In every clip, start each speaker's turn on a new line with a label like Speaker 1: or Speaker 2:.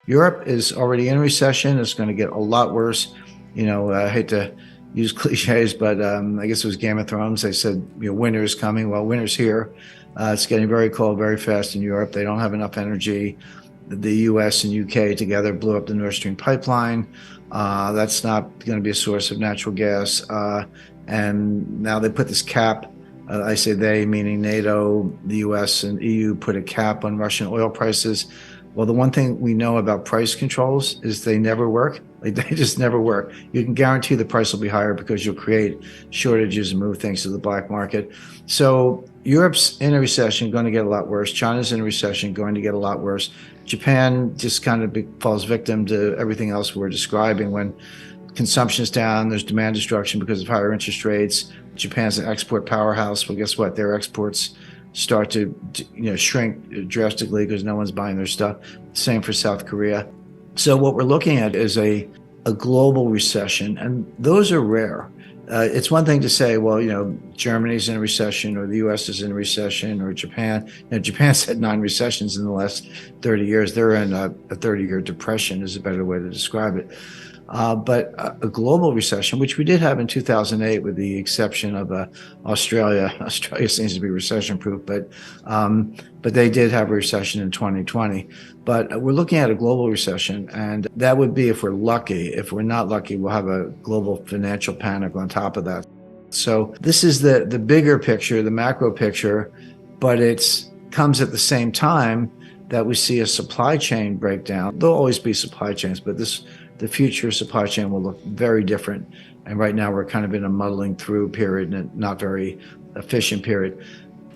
Speaker 1: Europe is already in recession. It's going to get a lot worse. I hate to use cliches, but I guess it was Game of Thrones. They said, winter is coming. Well, winter's here. It's getting very cold very fast in Europe. They don't have enough energy. The US and UK together blew up the Nord Stream pipeline. That's not going to be a source of natural gas. And now they put this cap. I say they, meaning NATO, the US and EU, put a cap on Russian oil prices. Well, the one thing we know about price controls is they never work. They just never work. You can guarantee the price will be higher because you'll create shortages and move things to the black market. So Europe's in a recession, going to get a lot worse. China's in a recession, going to get a lot worse. Japan just kind of falls victim to everything else we're describing. When consumption's down, there's demand destruction because of higher interest rates. Japan's an export powerhouse. Well, guess what? Their exports start to shrink drastically because no one's buying their stuff. Same for South Korea. So what we're looking at is a global recession, and those are rare. It's one thing to say, well, Germany's in a recession, or the US is in a recession, or Japan. Japan's had 9 recessions in the last 30 years. They're in a 30-year depression is a better way to describe it. But a global recession, which we did have in 2008, with the exception of Australia. Australia seems to be recession-proof, but they did have a recession in 2020. But we're looking at a global recession, and that would be if we're lucky. If we're not lucky, we'll have a global financial panic on top of that. So this is the bigger picture, the macro picture, but it comes at the same time that we see a supply chain breakdown. There'll always be supply chains, but the future supply chain will look very different. And right now we're kind of in a muddling through period and not very efficient period.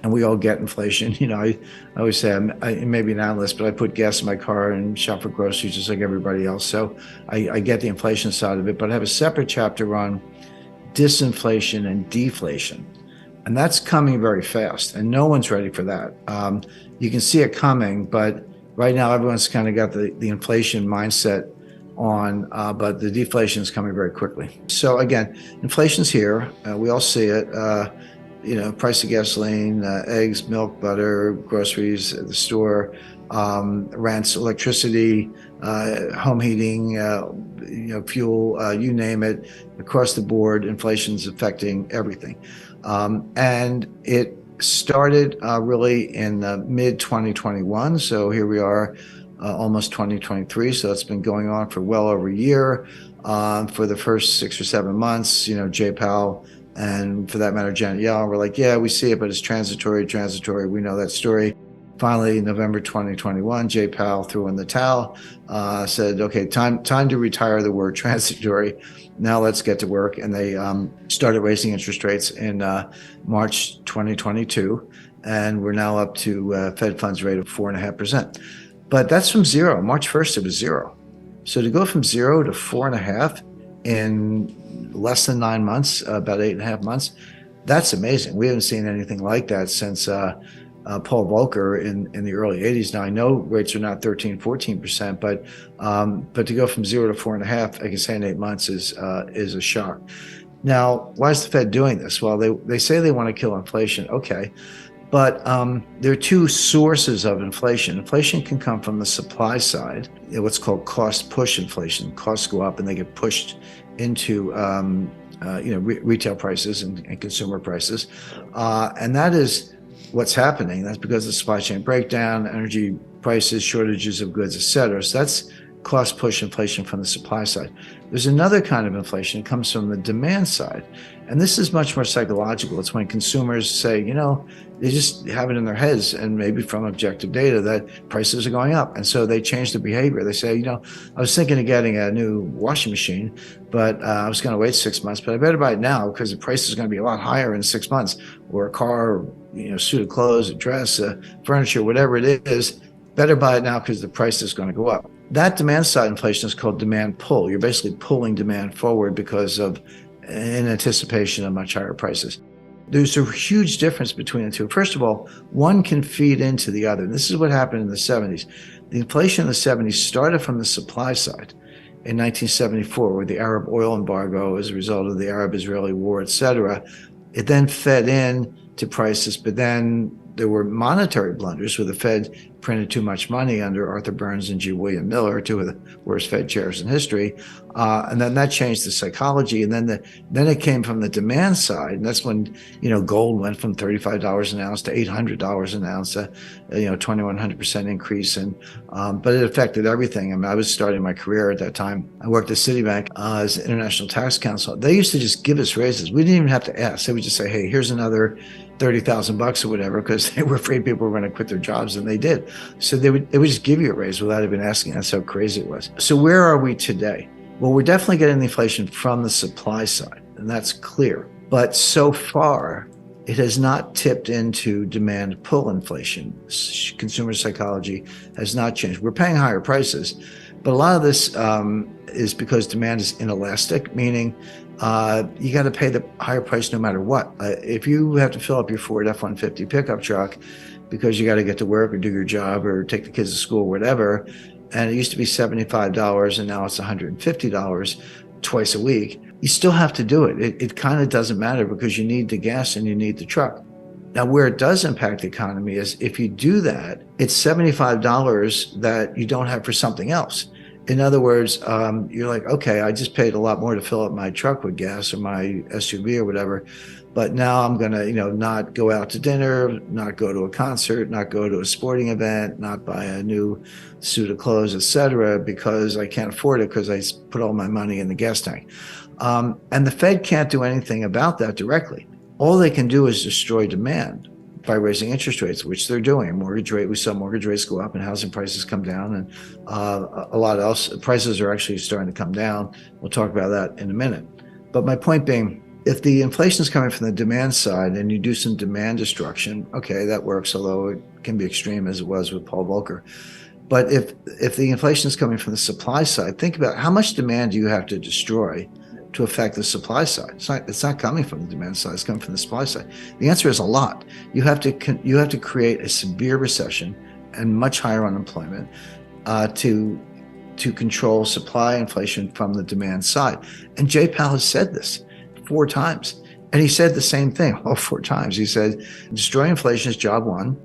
Speaker 1: And we all get inflation. I always say, I may be an analyst, but I put gas in my car and shop for groceries just like everybody else. So I get the inflation side of it, but I have a separate chapter on disinflation and deflation. And that's coming very fast, and no one's ready for that. You can see it coming, but right now everyone's kind of got the inflation mindset on, but the deflation is coming very quickly. So again, inflation's here. We all see it. Price of gasoline, eggs, milk, butter, groceries at the store, rents, electricity, home heating, fuel, you name it. Across the board, inflation's affecting everything. And it started really in mid-2021. So here we are, almost 2023. So it's been going on for well over a year. For the first 6 or 7 months, Jay Powell, and for that matter, Janet Yellen, were like, yeah, we see it, but it's transitory. We know that story. Finally, November 2021, Jay Powell threw in the towel, said, okay, time to retire the word transitory. Now let's get to work. And they started raising interest rates in March 2022. And we're now up to Fed funds rate of 4.5%. But that's from zero. March 1st, it was zero. So to go from 0 to 4.5 in less than 9 months, about 8.5 months, that's amazing. We haven't seen anything like that since Paul Volcker in the early 80s. Now, I know rates are not 13, 14%, but to go from 0 to 4.5, I can say in 8 months is a shock. Now, why is the Fed doing this? Well, they say they want to kill inflation. Okay. But there are 2 sources of inflation. Inflation can come from the supply side, what's called cost push inflation. Costs go up and they get pushed into retail prices and consumer prices. And that is what's happening. That's because of the supply chain breakdown, energy prices, shortages of goods, et cetera. So that's cost push inflation from the supply side. There's another kind of inflation that comes from the demand side. And this is much more psychological. It's when consumers say, they just have it in their heads, and maybe from objective data, that prices are going up. And so they change their behavior. They say, I was thinking of getting a new washing machine, but I was going to wait 6 months, but I better buy it now because the price is going to be a lot higher in 6 months. Or a car, suit of clothes, a dress, furniture, whatever it is, better buy it now because the price is going to go up. That demand side inflation is called demand pull. You're basically pulling demand forward because of in anticipation of much higher prices. There's a huge difference between the two. First of all, one can feed into the other. This is what happened in the 70s. The inflation in the 70s started from the supply side in 1974 with the Arab oil embargo as a result of the Arab-Israeli war, et cetera. It then fed in to prices, but then there were monetary blunders where the Fed printed too much money under Arthur Burns and G. William Miller, two of the worst Fed chairs in history. And then that changed the psychology. And then it came from the demand side. And that's when, gold went from $35 an ounce to $800 an ounce, 2,100% increase. But it affected everything. I mean, I was starting my career at that time. I worked at Citibank as International Tax Counsel. They used to just give us raises. We didn't even have to ask. They would just say, hey, here's another $30,000 or whatever, because they were afraid people were going to quit their jobs, and they did. So they would just give you a raise without even asking. That's how crazy it was. So where are we today? Well, we're definitely getting the inflation from the supply side, and that's clear. But so far, it has not tipped into demand pull inflation. Consumer psychology has not changed. We're paying higher prices, but a lot of this is because demand is inelastic, meaning you got to pay the higher price no matter what. If you have to fill up your Ford F-150 pickup truck because you got to get to work or do your job or take the kids to school, whatever, and it used to be $75 and now it's $150 twice a week, you still have to do it. It kind of doesn't matter because you need the gas and you need the truck. Now, where it does impact the economy is if you do that, it's $75 that you don't have for something else. In other words, you're like, okay, I just paid a lot more to fill up my truck with gas or my SUV or whatever, but now I'm going to, not go out to dinner, not go to a concert, not go to a sporting event, not buy a new suit of clothes, etc., because I can't afford it because I put all my money in the gas tank. And the Fed can't do anything about that directly. All they can do is destroy demand by raising interest rates, which they're doing. We saw mortgage rates go up and housing prices come down, and a lot else. Prices are actually starting to come down. We'll talk about that in a minute. But my point being, if the inflation is coming from the demand side and you do some demand destruction, okay, that works, although it can be extreme as it was with Paul Volcker. But if the inflation is coming from the supply side, think about how much demand do you have to destroy to affect the supply side. It's not coming from the demand side, it's coming from the supply side. The answer is a lot. You have to create a severe recession and much higher unemployment to control supply inflation from the demand side. And Jay Powell has said this 4 times. And he said the same thing all 4 times. He said, destroy inflation is job one.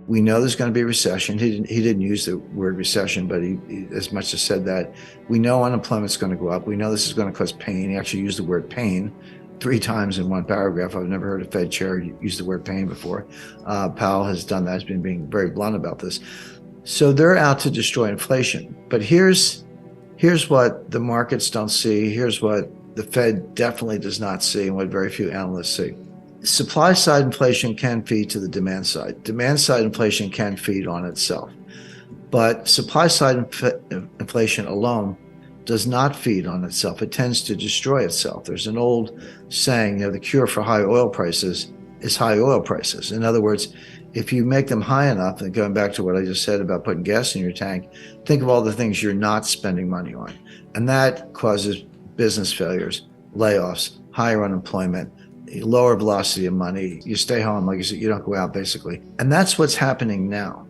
Speaker 1: We know there's going to be a recession. He didn't use the word recession, but he as much as said that. We know unemployment's going to go up. We know this is going to cause pain. He actually used the word pain 3 times in one paragraph. I've never heard a Fed chair use the word pain before. Powell has done that. He's been being very blunt about this. So they're out to destroy inflation. But here's what the markets don't see. Here's what the Fed definitely does not see, and what very few analysts see. Supply side inflation can feed to the demand side. Demand side inflation can feed on itself. But supply side inflation alone does not feed on itself. It tends to destroy itself. There's an old saying, the cure for high oil prices is high oil prices. In other words, if you make them high enough, and going back to what I just said about putting gas in your tank, think of all the things you're not spending money on. And that causes business failures, layoffs, higher unemployment, lower velocity of money. You stay home, like you said, you don't go out basically. And that's what's happening now.